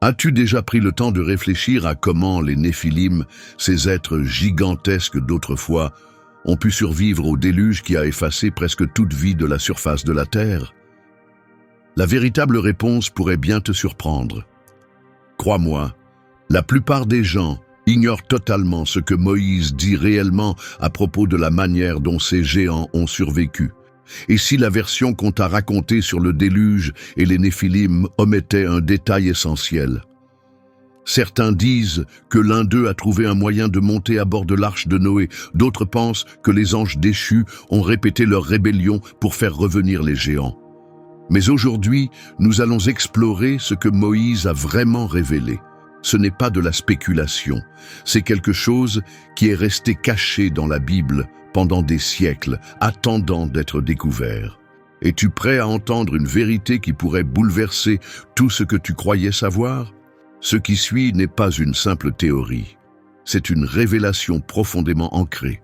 As-tu déjà pris le temps de réfléchir à comment les Néphilim, ces êtres gigantesques d'autrefois, ont pu survivre au déluge qui a effacé presque toute vie de la surface de la Terre? La véritable réponse pourrait bien te surprendre. Crois-moi, la plupart des gens ignorent totalement ce que Moïse dit réellement à propos de la manière dont ces géants ont survécu. Et si la version qu'on t'a racontée sur le déluge et les Néphilim omettait un détail essentiel? Certains disent que l'un d'eux a trouvé un moyen de monter à bord de l'arche de Noé. D'autres pensent que les anges déchus ont répété leur rébellion pour faire revenir les géants. Mais aujourd'hui, nous allons explorer ce que Moïse a vraiment révélé. Ce n'est pas de la spéculation, c'est quelque chose qui est resté caché dans la Bible pendant des siècles, attendant d'être découvert. Es-tu prêt à entendre une vérité qui pourrait bouleverser tout ce que tu croyais savoir? Ce qui suit n'est pas une simple théorie, c'est une révélation profondément ancrée.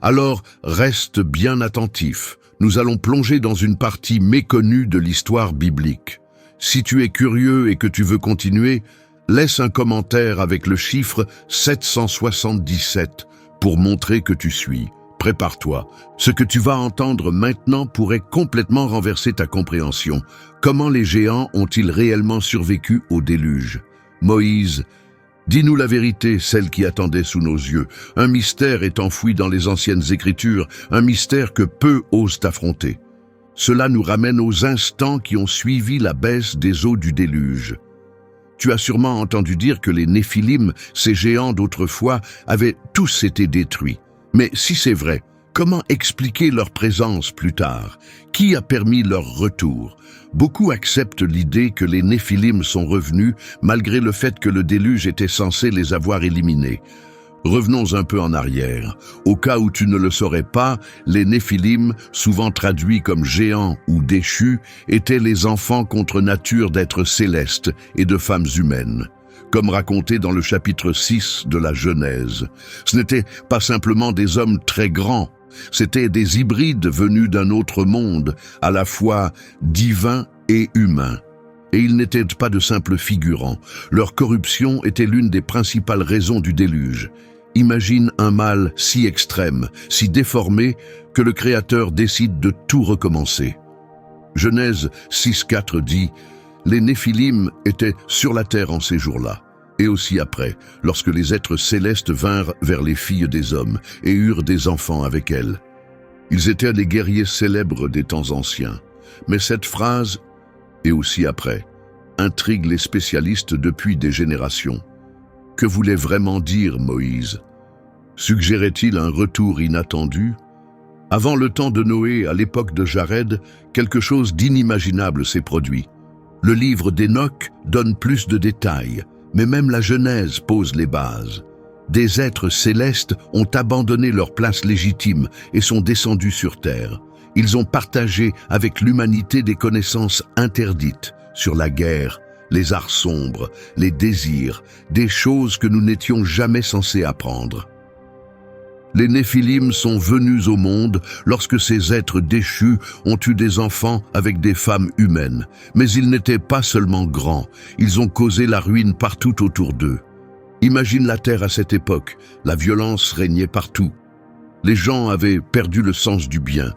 Alors, reste bien attentif, nous allons plonger dans une partie méconnue de l'histoire biblique. Si tu es curieux et que tu veux continuer, laisse un commentaire avec le chiffre 777 pour montrer que tu suis. Prépare-toi. Ce que tu vas entendre maintenant pourrait complètement renverser ta compréhension. Comment les géants ont-ils réellement survécu au déluge? Moïse, dis-nous la vérité, celle qui attendait sous nos yeux. Un mystère est enfoui dans les anciennes écritures, un mystère que peu osent affronter. Cela nous ramène aux instants qui ont suivi la baisse des eaux du déluge. Tu as sûrement entendu dire que les Néphilim, ces géants d'autrefois, avaient tous été détruits. Mais si c'est vrai, comment expliquer leur présence plus tard? Qui a permis leur retour? Beaucoup acceptent l'idée que les Néphilim sont revenus, malgré le fait que le déluge était censé les avoir éliminés. Revenons un peu en arrière. Au cas où tu ne le saurais pas, les Néphilim, souvent traduits comme géants ou déchus, étaient les enfants contre nature d'êtres célestes et de femmes humaines. Comme raconté dans le chapitre 6 de la Genèse. Ce n'étaient pas simplement des hommes très grands, c'étaient des hybrides venus d'un autre monde, à la fois divin et humain. Et ils n'étaient pas de simples figurants. Leur corruption était l'une des principales raisons du déluge. Imagine un mal si extrême, si déformé, que le Créateur décide de tout recommencer. Genèse 6,4 dit « Les Néphilim étaient sur la terre en ces jours-là, et aussi après, lorsque les êtres célestes vinrent vers les filles des hommes et eurent des enfants avec elles. Ils étaient les guerriers célèbres des temps anciens. » Mais cette phrase, et aussi après, intrigue les spécialistes depuis des générations. Que voulait vraiment dire Moïse? Suggérait-il un retour inattendu? Avant le temps de Noé, à l'époque de Jared, quelque chose d'inimaginable s'est produit. Le livre d'Enoch donne plus de détails, mais même la Genèse pose les bases. Des êtres célestes ont abandonné leur place légitime et sont descendus sur terre. Ils ont partagé avec l'humanité des connaissances interdites sur la guerre, les arts sombres, les désirs, des choses que nous n'étions jamais censés apprendre. Les Néphilim sont venus au monde lorsque ces êtres déchus ont eu des enfants avec des femmes humaines. Mais ils n'étaient pas seulement grands, ils ont causé la ruine partout autour d'eux. Imagine la terre à cette époque, la violence régnait partout. Les gens avaient perdu le sens du bien.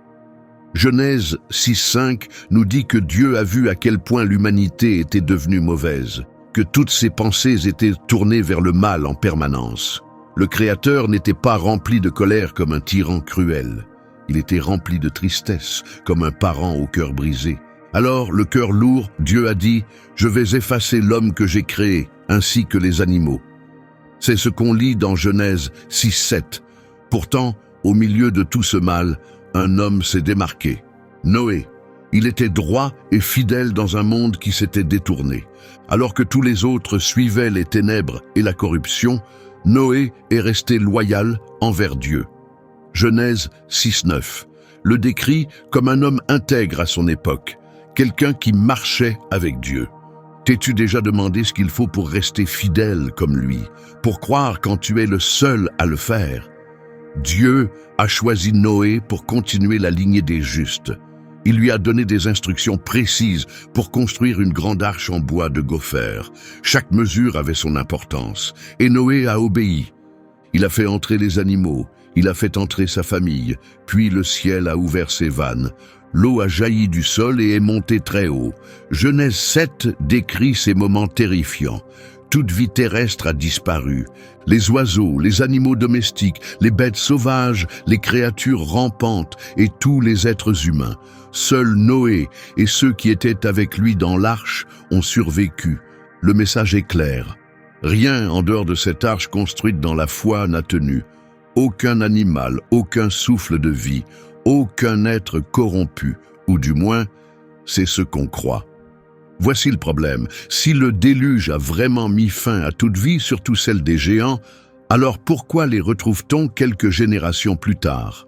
Genèse 6,5 nous dit que Dieu a vu à quel point l'humanité était devenue mauvaise, que toutes ses pensées étaient tournées vers le mal en permanence. Le Créateur n'était pas rempli de colère comme un tyran cruel. Il était rempli de tristesse, comme un parent au cœur brisé. Alors, le cœur lourd, Dieu a dit « Je vais effacer l'homme que j'ai créé, ainsi que les animaux. » C'est ce qu'on lit dans Genèse 6,7. Pourtant, au milieu de tout ce mal, un homme s'est démarqué. Noé. Il était droit et fidèle dans un monde qui s'était détourné. Alors que tous les autres suivaient les ténèbres et la corruption, Noé est resté loyal envers Dieu. Genèse 6,9 le décrit comme un homme intègre à son époque, quelqu'un qui marchait avec Dieu. T'es-tu déjà demandé ce qu'il faut pour rester fidèle comme lui, pour croire quand tu es le seul à le faire? Dieu a choisi Noé pour continuer la lignée des justes. Il lui a donné des instructions précises pour construire une grande arche en bois de gopher. Chaque mesure avait son importance, et Noé a obéi. Il a fait entrer les animaux, il a fait entrer sa famille, puis le ciel a ouvert ses vannes. L'eau a jailli du sol et est montée très haut. Genèse 7 décrit ces moments terrifiants. Toute vie terrestre a disparu. Les oiseaux, les animaux domestiques, les bêtes sauvages, les créatures rampantes et tous les êtres humains. Seul Noé et ceux qui étaient avec lui dans l'arche ont survécu. Le message est clair. Rien en dehors de cette arche construite dans la foi n'a tenu. Aucun animal, aucun souffle de vie, aucun être corrompu, ou du moins, c'est ce qu'on croit. Voici le problème. Si le déluge a vraiment mis fin à toute vie, surtout celle des géants, alors pourquoi les retrouve-t-on quelques générations plus tard?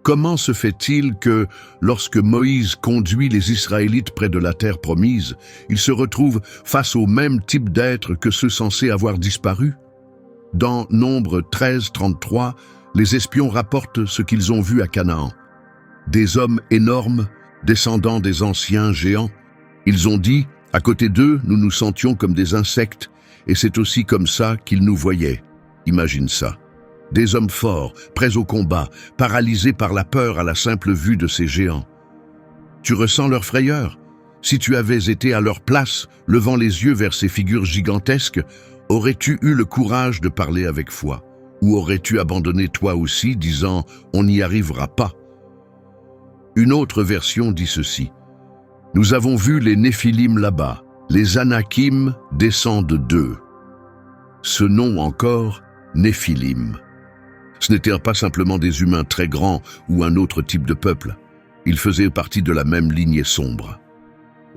Comment se fait-il que, lorsque Moïse conduit les Israélites près de la terre promise, ils se retrouvent face au même type d'êtres que ceux censés avoir disparu? Dans Nombre 13:33, les espions rapportent ce qu'ils ont vu à Canaan. Des hommes énormes, descendants des anciens géants. Ils ont dit, à côté d'eux, nous nous sentions comme des insectes, et c'est aussi comme ça qu'ils nous voyaient. Imagine ça. Des hommes forts, prêts au combat, paralysés par la peur à la simple vue de ces géants. Tu ressens leur frayeur? Si tu avais été à leur place, levant les yeux vers ces figures gigantesques, aurais-tu eu le courage de parler avec foi? Ou aurais-tu abandonné toi aussi, disant « on n'y arrivera pas ». Une autre version dit ceci. Nous avons vu les Néphilim là-bas, les Anakim descendent d'eux. Ce nom encore, Néphilim. Ce n'étaient pas simplement des humains très grands ou un autre type de peuple. Ils faisaient partie de la même lignée sombre.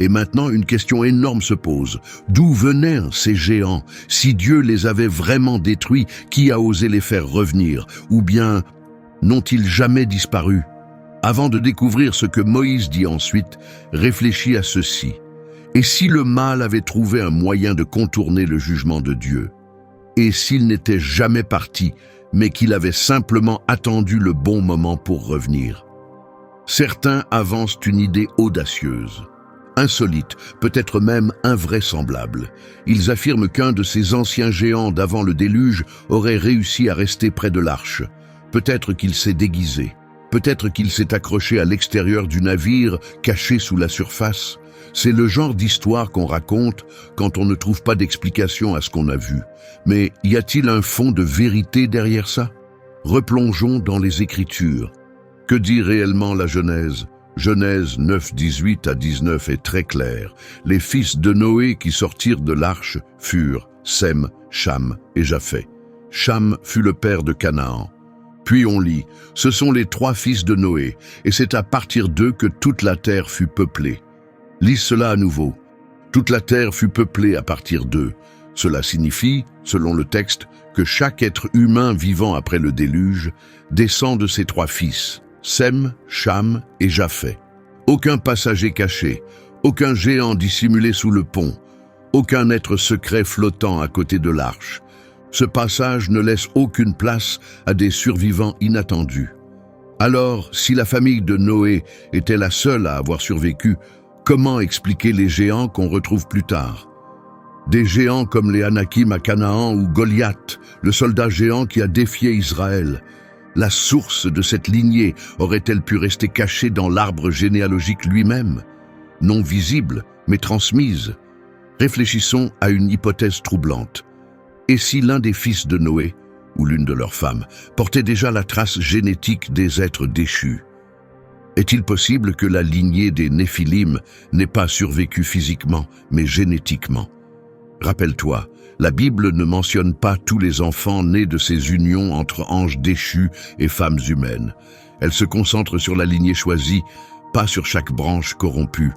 Et maintenant, une question énorme se pose. D'où venaient ces géants? Si Dieu les avait vraiment détruits, qui a osé les faire revenir? Ou bien, n'ont-ils jamais disparu? Avant de découvrir ce que Moïse dit ensuite, réfléchis à ceci. Et si le mal avait trouvé un moyen de contourner le jugement de Dieu? Et s'il n'était jamais parti, mais qu'il avait simplement attendu le bon moment pour revenir? Certains avancent une idée audacieuse, insolite, peut-être même invraisemblable. Ils affirment qu'un de ces anciens géants d'avant le déluge aurait réussi à rester près de l'arche. Peut-être qu'il s'est déguisé. Peut-être qu'il s'est accroché à l'extérieur du navire, caché sous la surface. C'est le genre d'histoire qu'on raconte quand on ne trouve pas d'explication à ce qu'on a vu. Mais y a-t-il un fond de vérité derrière ça? Replongeons dans les Écritures. Que dit réellement la Genèse? Genèse 9, 18 à 19 est très clair. Les fils de Noé qui sortirent de l'arche furent Sem, Cham et Japheth. Cham fut le père de Canaan. Puis on lit, ce sont les 3 fils de Noé, et c'est à partir d'eux que toute la terre fut peuplée. Lis cela à nouveau. Toute la terre fut peuplée à partir d'eux. Cela signifie, selon le texte, que chaque être humain vivant après le déluge descend de ses 3 fils, Sem, Cham et Japheth. Aucun passager caché, aucun géant dissimulé sous le pont, aucun être secret flottant à côté de l'arche. Ce passage ne laisse aucune place à des survivants inattendus. Alors, si la famille de Noé était la seule à avoir survécu, comment expliquer les géants qu'on retrouve plus tard? Des géants comme les Anakim à Canaan ou Goliath, le soldat géant qui a défié Israël. La source de cette lignée aurait-elle pu rester cachée dans l'arbre généalogique lui-même? Non visible, mais transmise. Réfléchissons à une hypothèse troublante. Et si l'un des fils de Noé, ou l'une de leurs femmes, portait déjà la trace génétique des êtres déchus? Est-il possible que la lignée des Néphilim n'ait pas survécu physiquement, mais génétiquement? Rappelle-toi, la Bible ne mentionne pas tous les enfants nés de ces unions entre anges déchus et femmes humaines. Elle se concentre sur la lignée choisie, pas sur chaque branche corrompue.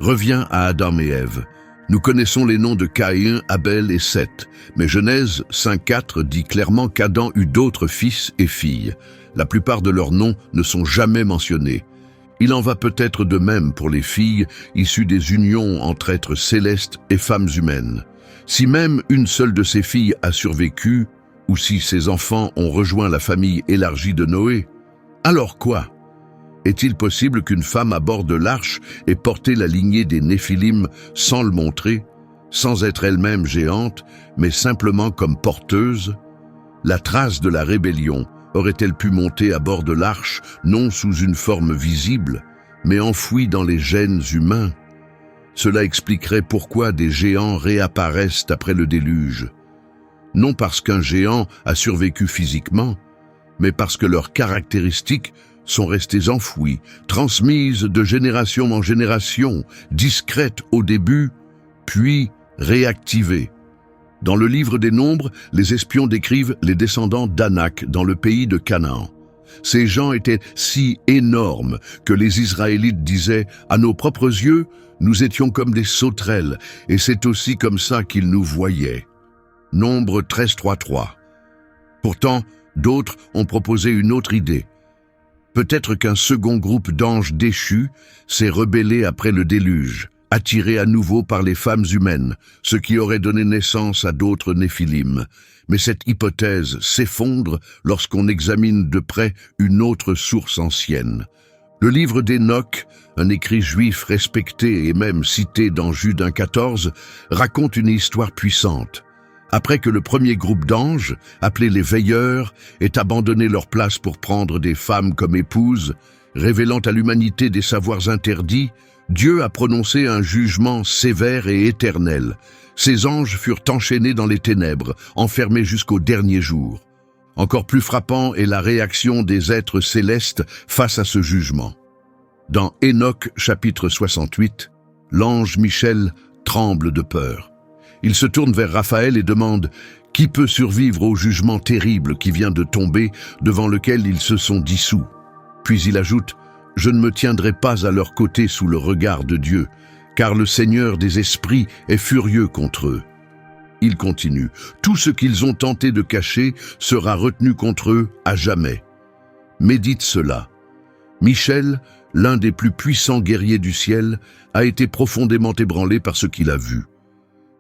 Reviens à Adam et Ève. Nous connaissons les noms de Caïn, Abel et Seth, mais Genèse 5:4 dit clairement qu'Adam eut d'autres fils et filles. La plupart de leurs noms ne sont jamais mentionnés. Il en va peut-être de même pour les filles issues des unions entre êtres célestes et femmes humaines. Si même une seule de ces filles a survécu, ou si ses enfants ont rejoint la famille élargie de Noé, alors quoi? Est-il possible qu'une femme à bord de l'arche ait porté la lignée des Néphilim sans le montrer, sans être elle-même géante, mais simplement comme porteuse? La trace de la rébellion aurait-elle pu monter à bord de l'arche, non sous une forme visible, mais enfouie dans les gènes humains? Cela expliquerait pourquoi des géants réapparaissent après le déluge. Non parce qu'un géant a survécu physiquement, mais parce que leurs caractéristiques sont restées enfouies, transmises de génération en génération, discrètes au début, puis réactivées. Dans le livre des Nombres, les espions décrivent les descendants d'Anak dans le pays de Canaan. Ces gens étaient si énormes que les Israélites disaient « À nos propres yeux, nous étions comme des sauterelles, et c'est aussi comme ça qu'ils nous voyaient. » Nombre 13.3. Pourtant, d'autres ont proposé une autre idée. Peut-être qu'un second groupe d'anges déchus s'est rebellé après le déluge, attiré à nouveau par les femmes humaines, ce qui aurait donné naissance à d'autres Néphilim. Mais cette hypothèse s'effondre lorsqu'on examine de près une autre source ancienne. Le livre d'Enoch, un écrit juif respecté et même cité dans Jude 1.14, raconte une histoire puissante. Après que le premier groupe d'anges, appelés les veilleurs, ait abandonné leur place pour prendre des femmes comme épouses, révélant à l'humanité des savoirs interdits, Dieu a prononcé un jugement sévère et éternel. Ces anges furent enchaînés dans les ténèbres, enfermés jusqu'au dernier jour. Encore plus frappant est la réaction des êtres célestes face à ce jugement. Dans Enoch chapitre 68, l'ange Michel tremble de peur. Il se tourne vers Raphaël et demande « Qui peut survivre au jugement terrible qui vient de tomber, devant lequel ils se sont dissous ?» Puis il ajoute « Je ne me tiendrai pas à leur côté sous le regard de Dieu, car le Seigneur des esprits est furieux contre eux. » Il continue « Tout ce qu'ils ont tenté de cacher sera retenu contre eux à jamais. » Médite cela. Michel, l'un des plus puissants guerriers du ciel, a été profondément ébranlé par ce qu'il a vu.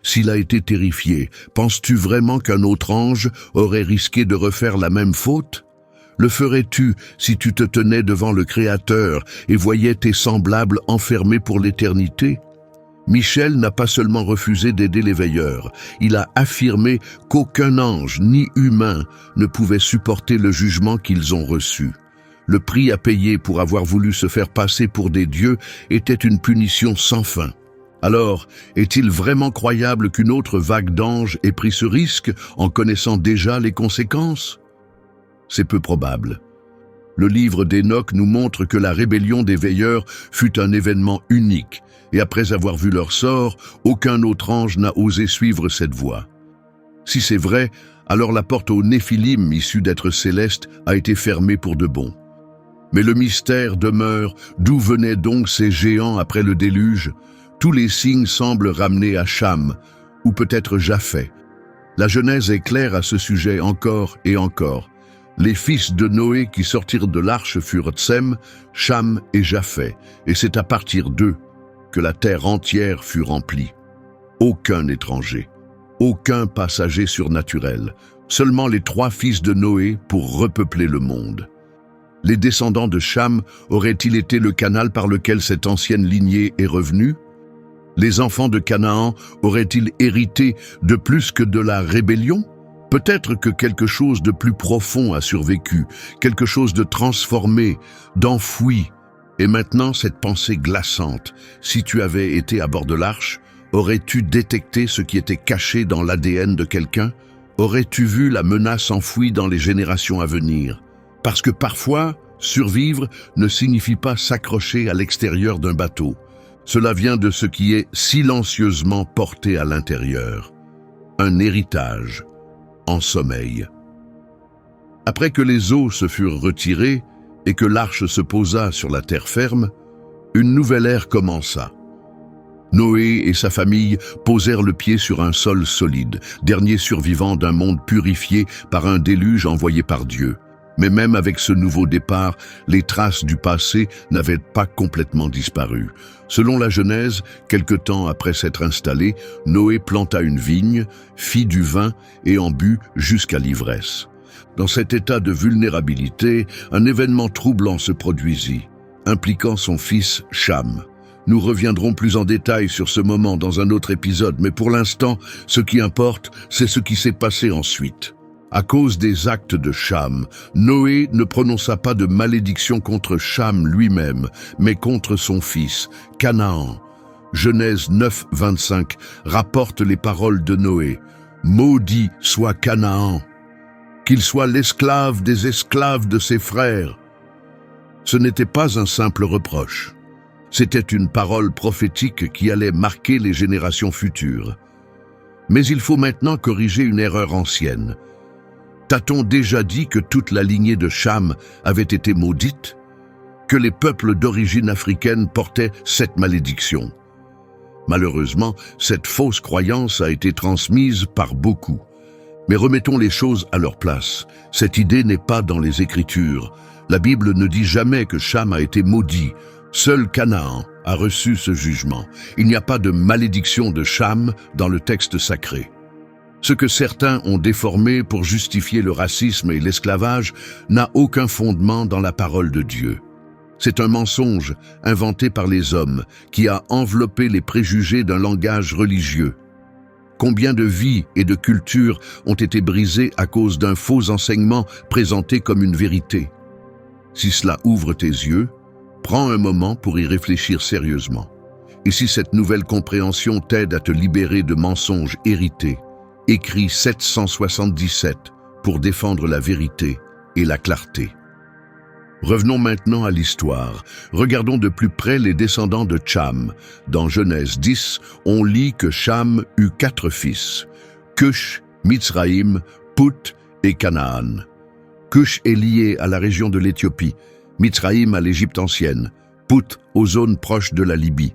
S'il a été terrifié, penses-tu vraiment qu'un autre ange aurait risqué de refaire la même faute? Le ferais-tu si tu te tenais devant le Créateur et voyais tes semblables enfermés pour l'éternité? Michel n'a pas seulement refusé d'aider les veilleurs, il a affirmé qu'aucun ange ni humain ne pouvait supporter le jugement qu'ils ont reçu. Le prix à payer pour avoir voulu se faire passer pour des dieux était une punition sans fin. Alors, est-il vraiment croyable qu'une autre vague d'anges ait pris ce risque en connaissant déjà les conséquences? C'est peu probable. Le livre d'Enoch nous montre que la rébellion des veilleurs fut un événement unique, et après avoir vu leur sort, aucun autre ange n'a osé suivre cette voie. Si c'est vrai, alors la porte aux Néphilim issus d'êtres célestes a été fermée pour de bon. Mais le mystère demeure, d'où venaient donc ces géants après le déluge? Tous les signes semblent ramener à Cham, ou peut-être Japheth. La Genèse est claire à ce sujet encore et encore. Les fils de Noé qui sortirent de l'arche furent Sem, Cham et Japheth, et c'est à partir d'eux que la terre entière fut remplie. Aucun étranger, aucun passager surnaturel, seulement les 3 fils de Noé pour repeupler le monde. Les descendants de Cham auraient-ils été le canal par lequel cette ancienne lignée est revenue? Les enfants de Canaan auraient-ils hérité de plus que de la rébellion? Peut-être que quelque chose de plus profond a survécu, quelque chose de transformé, d'enfoui. Et maintenant, cette pensée glaçante, si tu avais été à bord de l'arche, aurais-tu détecté ce qui était caché dans l'ADN de quelqu'un? Aurais-tu vu la menace enfouie dans les générations à venir? Parce que parfois, survivre ne signifie pas s'accrocher à l'extérieur d'un bateau. Cela vient de ce qui est silencieusement porté à l'intérieur. Un héritage, en sommeil. Après que les eaux se furent retirées et que l'arche se posa sur la terre ferme, une nouvelle ère commença. Noé et sa famille posèrent le pied sur un sol solide, dernier survivant d'un monde purifié par un déluge envoyé par Dieu. Mais même avec ce nouveau départ, les traces du passé n'avaient pas complètement disparu. Selon la Genèse, quelque temps après s'être installé, Noé planta une vigne, fit du vin et en but jusqu'à l'ivresse. Dans cet état de vulnérabilité, un événement troublant se produisit. impliquant son fils Cham. Nous reviendrons plus en détail sur ce moment dans un autre épisode, mais pour l'instant, ce qui importe, c'est ce qui s'est passé ensuite. À cause des actes de Cham, Noé ne prononça pas de malédiction contre Cham lui-même, mais contre son fils, Canaan. Genèse 9, 25 rapporte les paroles de Noé. « Maudit soit Canaan, qu'il soit l'esclave des esclaves de ses frères. » Ce n'était pas un simple reproche. C'était une parole prophétique qui allait marquer les générations futures. Mais il faut maintenant corriger une erreur ancienne. T'a-t-on déjà dit que toute la lignée de Cham avait été maudite? Que les peuples d'origine africaine portaient cette malédiction? Malheureusement, cette fausse croyance a été transmise par beaucoup. Mais remettons les choses à leur place. Cette idée n'est pas dans les Écritures. La Bible ne dit jamais que Cham a été maudit. Seul Canaan a reçu ce jugement. Il n'y a pas de malédiction de Cham dans le texte sacré. Ce que certains ont déformé pour justifier le racisme et l'esclavage n'a aucun fondement dans la parole de Dieu. C'est un mensonge inventé par les hommes qui a enveloppé les préjugés d'un langage religieux. Combien de vies et de cultures ont été brisées à cause d'un faux enseignement présenté comme une vérité? Si cela ouvre tes yeux, prends un moment pour y réfléchir sérieusement. Et si cette nouvelle compréhension t'aide à te libérer de mensonges hérités, écris 777 pour défendre la vérité et la clarté. Revenons maintenant à l'histoire. Regardons de plus près les descendants de Cham. Dans Genèse 10, on lit que Cham eut 4 fils, Cush, Mitsraïm, Put et Canaan. Cush est lié à la région de l'Éthiopie, Mitsraïm à l'Égypte ancienne, Put aux zones proches de la Libye.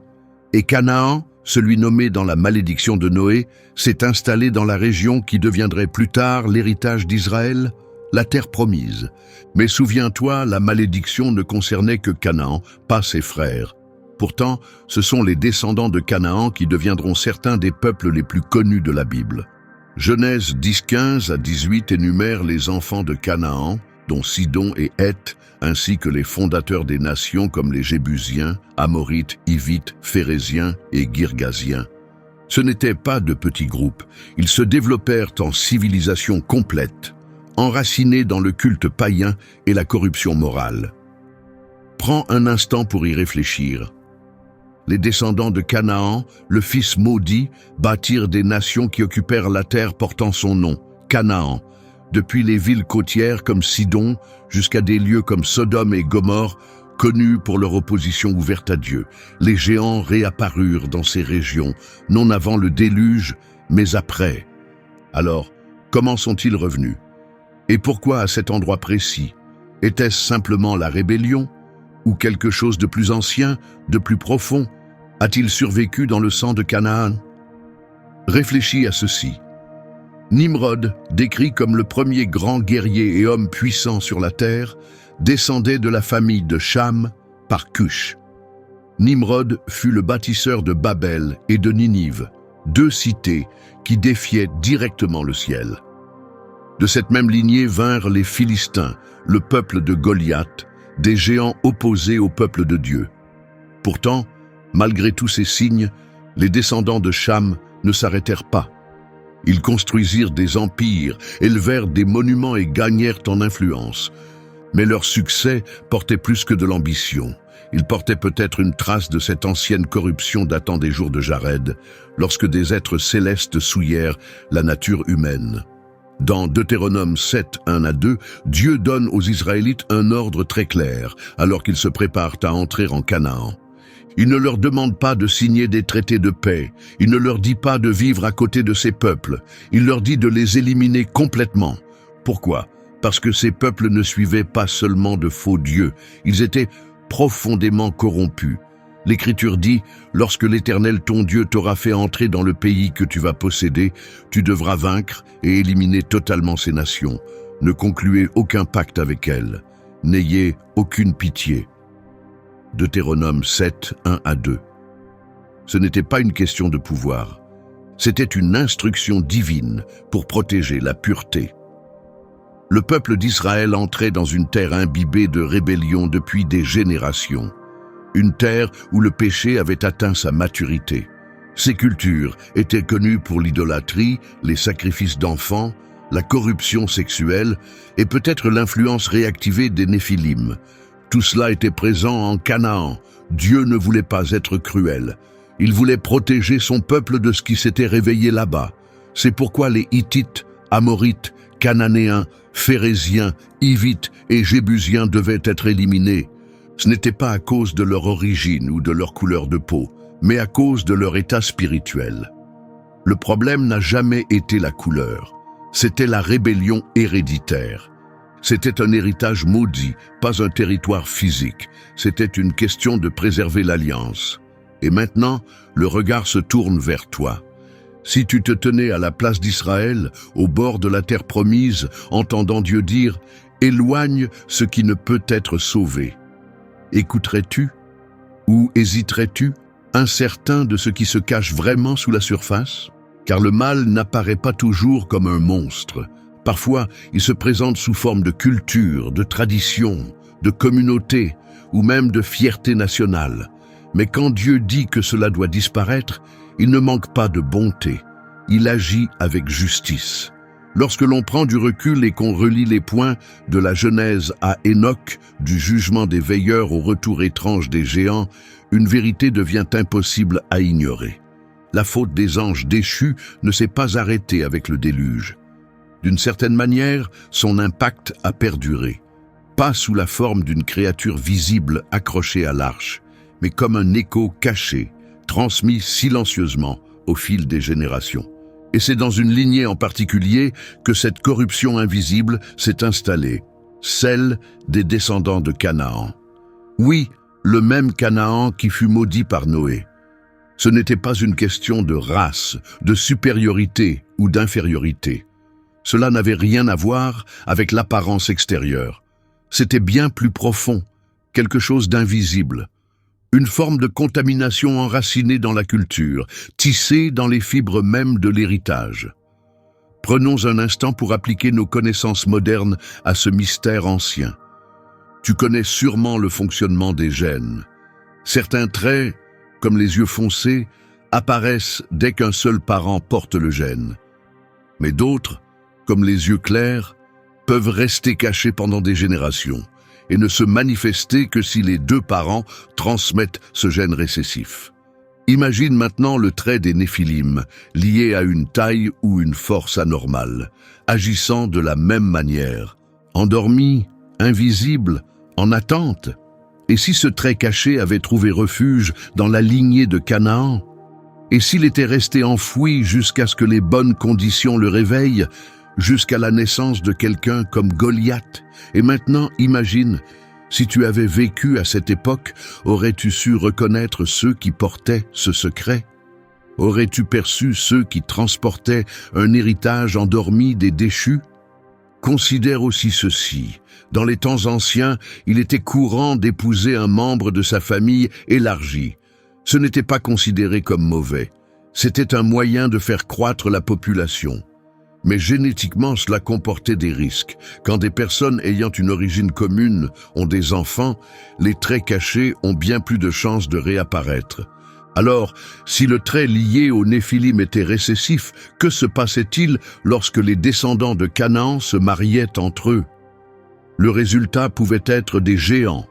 Et Canaan, celui nommé dans la malédiction de Noé, s'est installé dans la région qui deviendrait plus tard l'héritage d'Israël, la terre promise. Mais souviens-toi, la malédiction ne concernait que Canaan, pas ses frères. Pourtant, ce sont les descendants de Canaan qui deviendront certains des peuples les plus connus de la Bible. Genèse 10, 15-18 énumère les enfants de Canaan, dont Sidon et Heth, ainsi que les fondateurs des nations comme les Jébusiens, Amorites, Hivites, Phéréziens et Girgasiens. Ce n'étaient pas de petits groupes, ils se développèrent en civilisation complète, enracinés dans le culte païen et la corruption morale. Prends un instant pour y réfléchir. Les descendants de Canaan, le fils maudit, bâtirent des nations qui occupèrent la terre portant son nom, Canaan, depuis les villes côtières comme Sidon jusqu'à des lieux comme Sodome et Gomorrhe, connus pour leur opposition ouverte à Dieu. Les géants réapparurent dans ces régions, non avant le déluge, mais après. Alors, comment sont-ils revenus? Et pourquoi à cet endroit précis? Était-ce simplement la rébellion? Ou quelque chose de plus ancien, de plus profond? A-t-il survécu dans le sang de Canaan? Réfléchis à ceci. Nimrod, décrit comme le premier grand guerrier et homme puissant sur la terre, descendait de la famille de Cham par Cush. Nimrod fut le bâtisseur de Babel et de Ninive, 2 cités qui défiaient directement le ciel. De cette même lignée vinrent les Philistins, le peuple de Goliath, des géants opposés au peuple de Dieu. Pourtant, malgré tous ces signes, les descendants de Cham ne s'arrêtèrent pas. Ils construisirent des empires, élevèrent des monuments et gagnèrent en influence. Mais leur succès portait plus que de l'ambition. Il portait peut-être une trace de cette ancienne corruption datant des jours de Jared, lorsque des êtres célestes souillèrent la nature humaine. Dans Deutéronome 7, 1-2, Dieu donne aux Israélites un ordre très clair, alors qu'ils se préparent à entrer en Canaan. Il ne leur demande pas de signer des traités de paix, il ne leur dit pas de vivre à côté de ces peuples, il leur dit de les éliminer complètement. Pourquoi? Parce que ces peuples ne suivaient pas seulement de faux dieux, ils étaient profondément corrompus. L'Écriture dit, lorsque l'Éternel ton Dieu t'aura fait entrer dans le pays que tu vas posséder, tu devras vaincre et éliminer totalement ces nations. Ne concluez aucun pacte avec elles. N'ayez aucune pitié. Deutéronome 7, 1-2. Ce n'était pas une question de pouvoir. C'était une instruction divine pour protéger la pureté. Le peuple d'Israël entrait dans une terre imbibée de rébellion depuis des générations. une terre où le péché avait atteint sa maturité. Ces cultures étaient connues pour l'idolâtrie, les sacrifices d'enfants, la corruption sexuelle et peut-être l'influence réactivée des Néphilim. Tout cela était présent en Canaan. Dieu ne voulait pas être cruel. Il voulait protéger son peuple de ce qui s'était réveillé là-bas. C'est pourquoi les Hittites, Amorites, Cananéens, Phérésiens, Hivites et Jébusiens devaient être éliminés. Ce n'était pas à cause de leur origine ou de leur couleur de peau, mais à cause de leur état spirituel. Le problème n'a jamais été la couleur. C'était la rébellion héréditaire. C'était un héritage maudit, pas un territoire physique. C'était une question de préserver l'alliance. Et maintenant, le regard se tourne vers toi. Si tu te tenais à la place d'Israël, au bord de la terre promise, entendant Dieu dire « Éloigne ce qui ne peut être sauvé », écouterais-tu? Ou hésiterais-tu, incertain de ce qui se cache vraiment sous la surface? Car le mal n'apparaît pas toujours comme un monstre. Parfois, il se présente sous forme de culture, de tradition, de communauté ou même de fierté nationale. Mais quand Dieu dit que cela doit disparaître, il ne manque pas de bonté. Il agit avec justice. Lorsque l'on prend du recul et qu'on relie les points de la Genèse à Enoch, du jugement des veilleurs au retour étrange des géants, une vérité devient impossible à ignorer. La faute des anges déchus ne s'est pas arrêtée avec le déluge. D'une certaine manière, son impact a perduré. Pas sous la forme d'une créature visible accrochée à l'arche, mais comme un écho caché, transmis silencieusement au fil des générations. Et c'est dans une lignée en particulier que cette corruption invisible s'est installée, celle des descendants de Canaan. Oui, le même Canaan qui fut maudit par Noé. Ce n'était pas une question de race, de supériorité ou d'infériorité. Cela n'avait rien à voir avec l'apparence extérieure. C'était bien plus profond, quelque chose d'invisible. Une forme de contamination enracinée dans la culture, tissée dans les fibres mêmes de l'héritage. Prenons un instant pour appliquer nos connaissances modernes à ce mystère ancien. Tu connais sûrement le fonctionnement des gènes. Certains traits, comme les yeux foncés, apparaissent dès qu'un seul parent porte le gène. Mais d'autres, comme les yeux clairs, peuvent rester cachés pendant des générations et ne se manifester que si les deux parents transmettent ce gène récessif. Imagine maintenant le trait des Néphilim, lié à une taille ou une force anormale, agissant de la même manière, endormi, invisible, en attente. Et si ce trait caché avait trouvé refuge dans la lignée de Canaan? Et s'il était resté enfoui jusqu'à ce que les bonnes conditions le réveillent, jusqu'à la naissance de quelqu'un comme Goliath? Et maintenant, imagine, si tu avais vécu à cette époque, aurais-tu su reconnaître ceux qui portaient ce secret? Aurais-tu perçu ceux qui transportaient un héritage endormi des déchus? Considère aussi ceci. Dans les temps anciens, il était courant d'épouser un membre de sa famille élargie. Ce n'était pas considéré comme mauvais. C'était un moyen de faire croître la population. Mais génétiquement, cela comportait des risques. Quand des personnes ayant une origine commune ont des enfants, les traits cachés ont bien plus de chances de réapparaître. Alors, si le trait lié aux Néphilim était récessif, que se passait-il lorsque les descendants de Canaan se mariaient entre eux? Le résultat pouvait être des géants.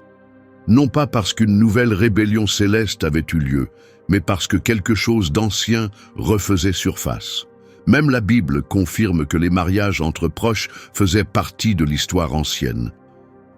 Non pas parce qu'une nouvelle rébellion céleste avait eu lieu, mais parce que quelque chose d'ancien refaisait surface. Même la Bible confirme que les mariages entre proches faisaient partie de l'histoire ancienne.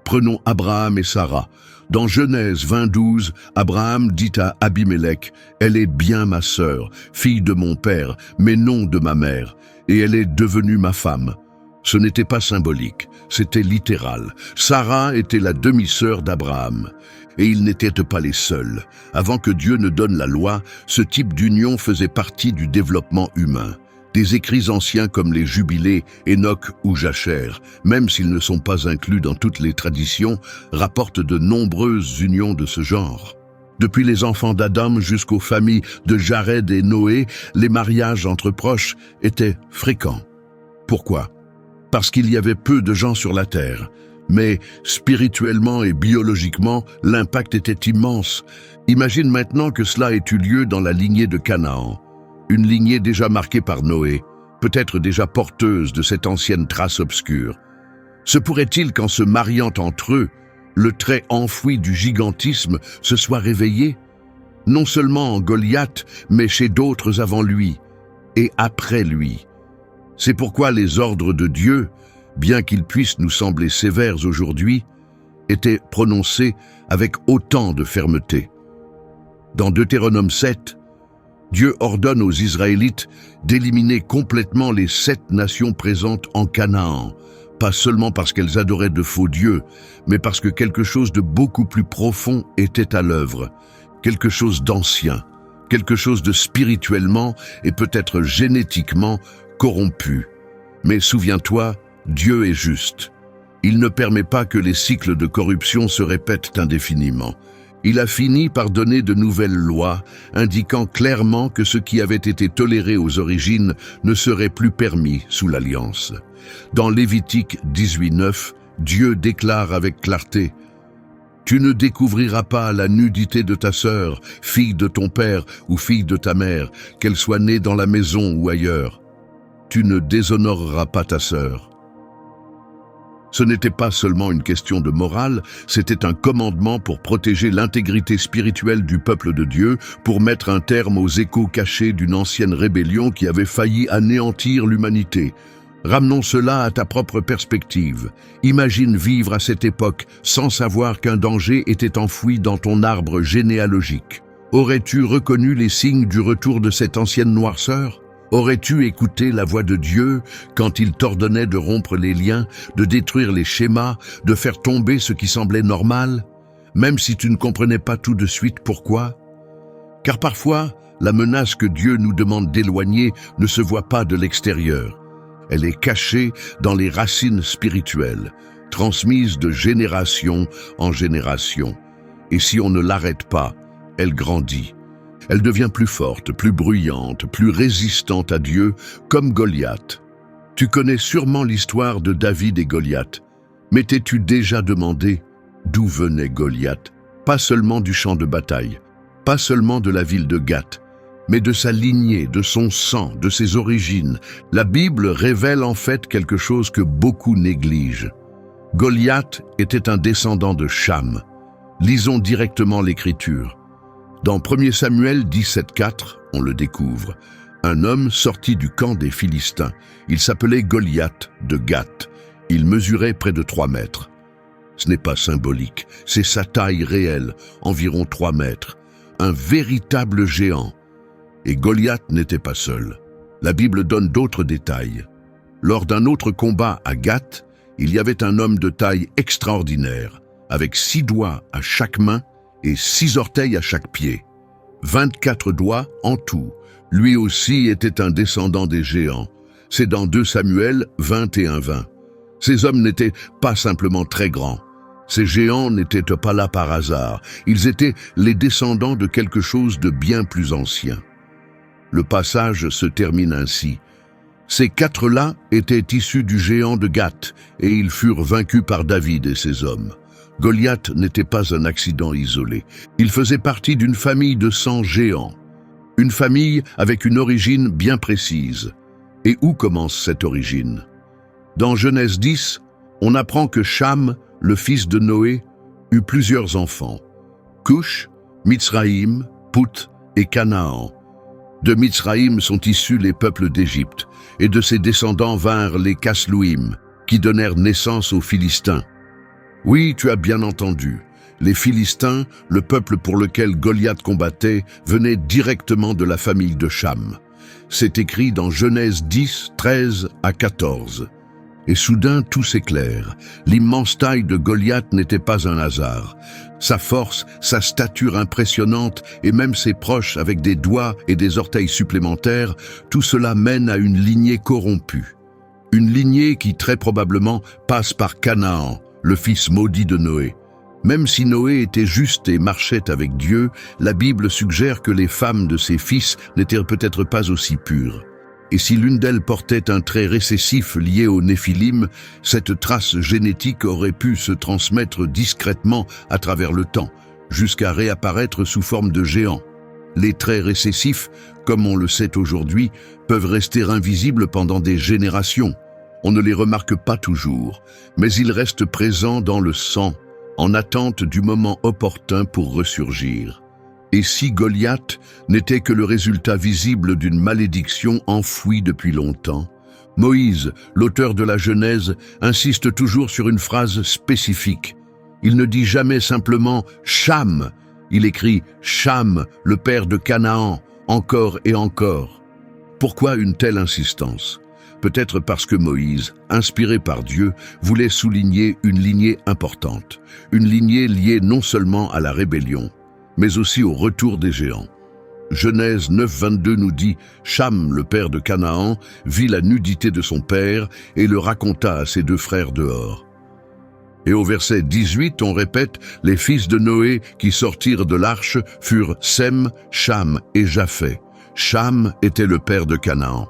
Prenons Abraham et Sarah. Dans Genèse 20:12, Abraham dit à Abimélec, « Elle est bien ma sœur, fille de mon père, mais non de ma mère, et elle est devenue ma femme. » Ce n'était pas symbolique, c'était littéral. Sarah était la demi-sœur d'Abraham. Et ils n'étaient pas les seuls. Avant que Dieu ne donne la loi, ce type d'union faisait partie du développement humain. Des écrits anciens comme les Jubilés, Enoch ou Jachère, même s'ils ne sont pas inclus dans toutes les traditions, rapportent de nombreuses unions de ce genre. Depuis les enfants d'Adam jusqu'aux familles de Jared et Noé, les mariages entre proches étaient fréquents. Pourquoi? Parce qu'il y avait peu de gens sur la terre. Mais spirituellement et biologiquement, l'impact était immense. Imagine maintenant que cela ait eu lieu dans la lignée de Canaan, une lignée déjà marquée par Noé, peut-être déjà porteuse de cette ancienne trace obscure. Se pourrait-il qu'en se mariant entre eux, le trait enfoui du gigantisme se soit réveillé, non seulement en Goliath, mais chez d'autres avant lui et après lui. C'est pourquoi les ordres de Dieu, bien qu'ils puissent nous sembler sévères aujourd'hui, étaient prononcés avec autant de fermeté. Dans Deutéronome 7, Dieu ordonne aux Israélites d'éliminer complètement les 7 nations présentes en Canaan, pas seulement parce qu'elles adoraient de faux dieux, mais parce que quelque chose de beaucoup plus profond était à l'œuvre, quelque chose d'ancien, quelque chose de spirituellement et peut-être génétiquement corrompu. Mais souviens-toi, Dieu est juste. Il ne permet pas que les cycles de corruption se répètent indéfiniment. Il a fini par donner de nouvelles lois, indiquant clairement que ce qui avait été toléré aux origines ne serait plus permis sous l'Alliance. Dans Lévitique 18:9, Dieu déclare avec clarté « Tu ne découvriras pas la nudité de ta sœur, fille de ton père ou fille de ta mère, qu'elle soit née dans la maison ou ailleurs. Tu ne déshonoreras pas ta sœur. » Ce n'était pas seulement une question de morale, c'était un commandement pour protéger l'intégrité spirituelle du peuple de Dieu, pour mettre un terme aux échos cachés d'une ancienne rébellion qui avait failli anéantir l'humanité. Ramenons cela à ta propre perspective. Imagine vivre à cette époque sans savoir qu'un danger était enfoui dans ton arbre généalogique. Aurais-tu reconnu les signes du retour de cette ancienne noirceur ? Aurais-tu écouté la voix de Dieu quand il t'ordonnait de rompre les liens, de détruire les schémas, de faire tomber ce qui semblait normal, même si tu ne comprenais pas tout de suite pourquoi? Car parfois, la menace que Dieu nous demande d'éloigner ne se voit pas de l'extérieur. Elle est cachée dans les racines spirituelles, transmises de génération en génération. Et si on ne l'arrête pas, elle grandit. Elle devient plus forte, plus bruyante, plus résistante à Dieu, comme Goliath. Tu connais sûrement l'histoire de David et Goliath, mais t'es-tu déjà demandé d'où venait Goliath? Pas seulement du champ de bataille, pas seulement de la ville de Gath, mais de sa lignée, de son sang, de ses origines. La Bible révèle en fait quelque chose que beaucoup négligent. Goliath était un descendant de Cham. Lisons directement l'Écriture. Dans 1 Samuel 17:4, on le découvre. Un homme sorti du camp des Philistins. Il s'appelait Goliath de Gath. Il mesurait près de 3 mètres. Ce n'est pas symbolique, c'est sa taille réelle, environ 3 mètres. Un véritable géant. Et Goliath n'était pas seul. La Bible donne d'autres détails. Lors d'un autre combat à Gath, il y avait un homme de taille extraordinaire, avec 6 doigts à chaque main et 6 orteils à chaque pied. 24 doigts en tout. Lui aussi était un descendant des géants. C'est dans 2 Samuel 21:20. Ces hommes n'étaient pas simplement très grands. Ces géants n'étaient pas là par hasard. Ils étaient les descendants de quelque chose de bien plus ancien. Le passage se termine ainsi. Ces 4-là étaient issus du géant de Gath, et ils furent vaincus par David et ses hommes. Goliath n'était pas un accident isolé. Il faisait partie d'une famille de 100 géants. Une famille avec une origine bien précise. Et où commence cette origine? Dans Genèse 10, on apprend que Cham, le fils de Noé, eut plusieurs enfants. Cush, Mitsraïm, Put et Canaan. De Mitsraïm sont issus les peuples d'Égypte, et de ses descendants vinrent les Caslouim, qui donnèrent naissance aux Philistins. Oui, tu as bien entendu. Les Philistins, le peuple pour lequel Goliath combattait, venaient directement de la famille de Cham. C'est écrit dans Genèse 10, 13 à 14. Et soudain, tout s'éclaire. L'immense taille de Goliath n'était pas un hasard. Sa force, sa stature impressionnante et même ses proches avec des doigts et des orteils supplémentaires, tout cela mène à une lignée corrompue. Une lignée qui très probablement passe par Canaan, le fils maudit de Noé. Même si Noé était juste et marchait avec Dieu, la Bible suggère que les femmes de ses fils n'étaient peut-être pas aussi pures. Et si l'une d'elles portait un trait récessif lié au Néphilim, cette trace génétique aurait pu se transmettre discrètement à travers le temps, jusqu'à réapparaître sous forme de géants. Les traits récessifs, comme on le sait aujourd'hui, peuvent rester invisibles pendant des générations. On ne les remarque pas toujours, mais ils restent présents dans le sang, en attente du moment opportun pour ressurgir. Et si Goliath n'était que le résultat visible d'une malédiction enfouie depuis longtemps, Moïse, l'auteur de la Genèse, insiste toujours sur une phrase spécifique. Il ne dit jamais simplement « Cham », il écrit « Cham, le père de Canaan », encore et encore. Pourquoi une telle insistance ? Peut-être parce que Moïse, inspiré par Dieu, voulait souligner une lignée importante, une lignée liée non seulement à la rébellion, mais aussi au retour des géants. Genèse 9:22 nous dit « Cham, le père de Canaan, vit la nudité de son père et le raconta à ses deux frères dehors. » Et au verset 18, on répète « Les fils de Noé qui sortirent de l'arche furent Sem, Cham et Japheth. Cham était le père de Canaan. »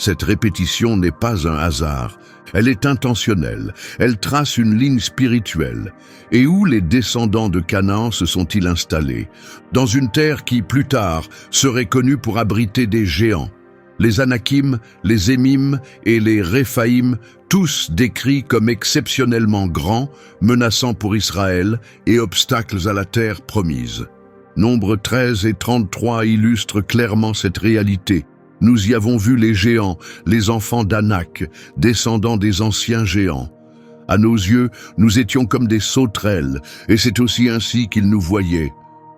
Cette répétition n'est pas un hasard, elle est intentionnelle, elle trace une ligne spirituelle. Et où les descendants de Canaan se sont-ils installés? Dans une terre qui, plus tard, serait connue pour abriter des géants. Les Anakim, les Émim et les Réphaïm, tous décrits comme exceptionnellement grands, menaçants pour Israël et obstacles à la terre promise. Nombres 13 et 33 illustrent clairement cette réalité. Nous y avons vu les géants, les enfants d'Anak, descendants des anciens géants. À nos yeux, nous étions comme des sauterelles, et c'est aussi ainsi qu'ils nous voyaient.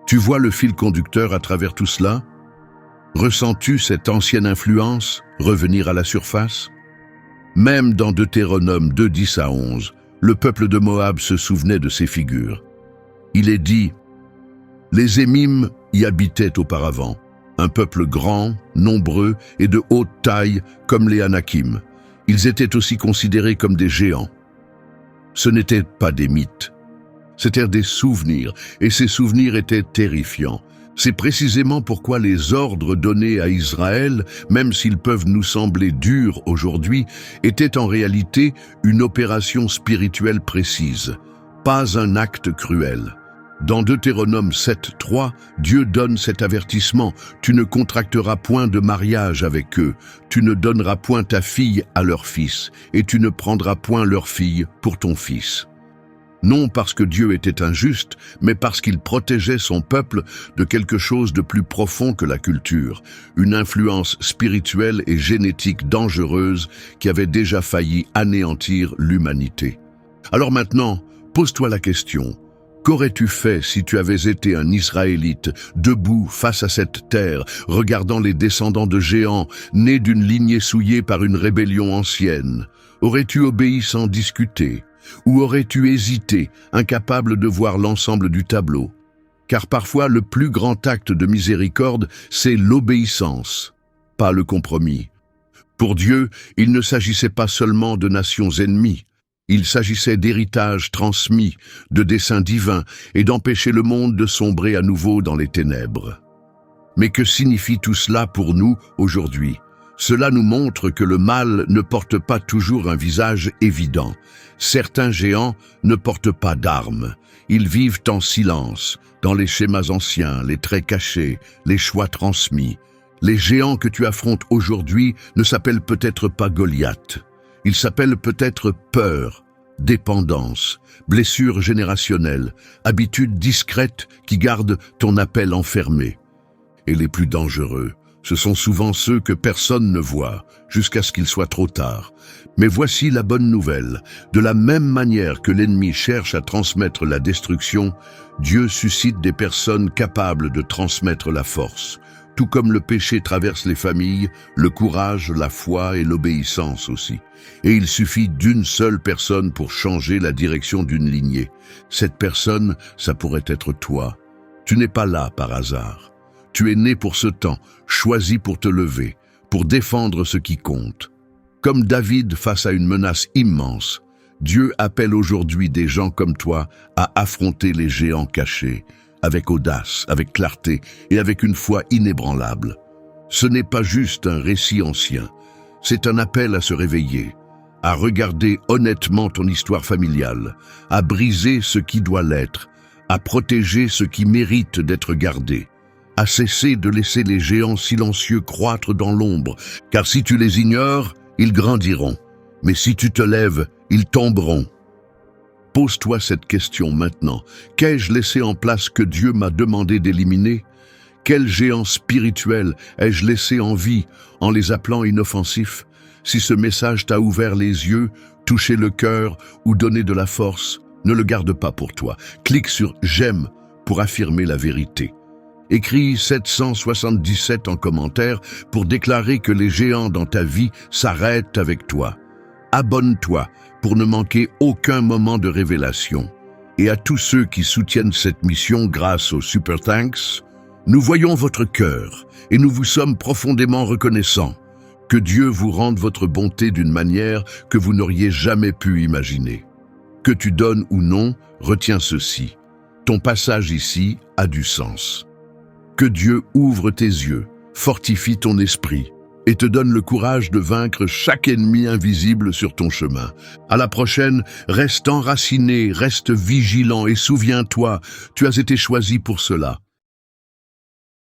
Tu vois le fil conducteur à travers tout cela? Ressens-tu cette ancienne influence revenir à la surface? Même dans Deutéronome 2:10-11, le peuple de Moab se souvenait de ces figures. Il est dit « Les Émim y habitaient auparavant. Un peuple grand, nombreux et de haute taille comme les Anakim. Ils étaient aussi considérés comme des géants. » Ce n'étaient pas des mythes. C'étaient des souvenirs, et ces souvenirs étaient terrifiants. C'est précisément pourquoi les ordres donnés à Israël, même s'ils peuvent nous sembler durs aujourd'hui, étaient en réalité une opération spirituelle précise, pas un acte cruel. Dans Deutéronome 7:3, Dieu donne cet avertissement « Tu ne contracteras point de mariage avec eux, tu ne donneras point ta fille à leur fils, et tu ne prendras point leur fille pour ton fils. » Non parce que Dieu était injuste, mais parce qu'il protégeait son peuple de quelque chose de plus profond que la culture, une influence spirituelle et génétique dangereuse qui avait déjà failli anéantir l'humanité. Alors maintenant, pose-toi la question. Qu'aurais-tu fait si tu avais été un Israélite, debout face à cette terre, regardant les descendants de géants, nés d'une lignée souillée par une rébellion ancienne? Aurais-tu obéi sans discuter? Ou aurais-tu hésité, incapable de voir l'ensemble du tableau? Car parfois le plus grand acte de miséricorde, c'est l'obéissance, pas le compromis. Pour Dieu, il ne s'agissait pas seulement de nations ennemies. Il s'agissait d'héritage transmis, de dessein divin, et d'empêcher le monde de sombrer à nouveau dans les ténèbres. Mais que signifie tout cela pour nous aujourd'hui? Cela nous montre que le mal ne porte pas toujours un visage évident. Certains géants ne portent pas d'armes. Ils vivent en silence, dans les schémas anciens, les traits cachés, les choix transmis. Les géants que tu affrontes aujourd'hui ne s'appellent peut-être pas Goliath. Ils s'appellent peut-être peur, dépendance, blessure générationnelle, habitude discrète qui garde ton appel enfermé. Et les plus dangereux, ce sont souvent ceux que personne ne voit, jusqu'à ce qu'il soit trop tard. Mais voici la bonne nouvelle. De la même manière que l'ennemi cherche à transmettre la destruction, Dieu suscite des personnes capables de transmettre la force. Tout comme le péché traverse les familles, le courage, la foi et l'obéissance aussi. Et il suffit d'une seule personne pour changer la direction d'une lignée. Cette personne, ça pourrait être toi. Tu n'es pas là par hasard. Tu es né pour ce temps, choisi pour te lever, pour défendre ce qui compte. Comme David face à une menace immense, Dieu appelle aujourd'hui des gens comme toi à affronter les géants cachés, avec audace, avec clarté et avec une foi inébranlable. Ce n'est pas juste un récit ancien, c'est un appel à se réveiller, à regarder honnêtement ton histoire familiale, à briser ce qui doit l'être, à protéger ce qui mérite d'être gardé, à cesser de laisser les géants silencieux croître dans l'ombre, car si tu les ignores, ils grandiront, mais si tu te lèves, ils tomberont. Pose-toi cette question maintenant. Qu'ai-je laissé en place que Dieu m'a demandé d'éliminer? Quel géant spirituel ai-je laissé en vie en les appelant inoffensifs? Si ce message t'a ouvert les yeux, touché le cœur ou donné de la force, ne le garde pas pour toi. Clique sur « J'aime » pour affirmer la vérité. Écris 777 en commentaire pour déclarer que les géants dans ta vie s'arrêtent avec toi. Abonne-toi pour ne manquer aucun moment de révélation. Et à tous ceux qui soutiennent cette mission grâce au Super Thanks, nous voyons votre cœur et nous vous sommes profondément reconnaissants. Que Dieu vous rende votre bonté d'une manière que vous n'auriez jamais pu imaginer. Que tu donnes ou non, retiens ceci. Ton passage ici a du sens. Que Dieu ouvre tes yeux, fortifie ton esprit et te donne le courage de vaincre chaque ennemi invisible sur ton chemin. À la prochaine, reste enraciné, reste vigilant et souviens-toi, tu as été choisi pour cela.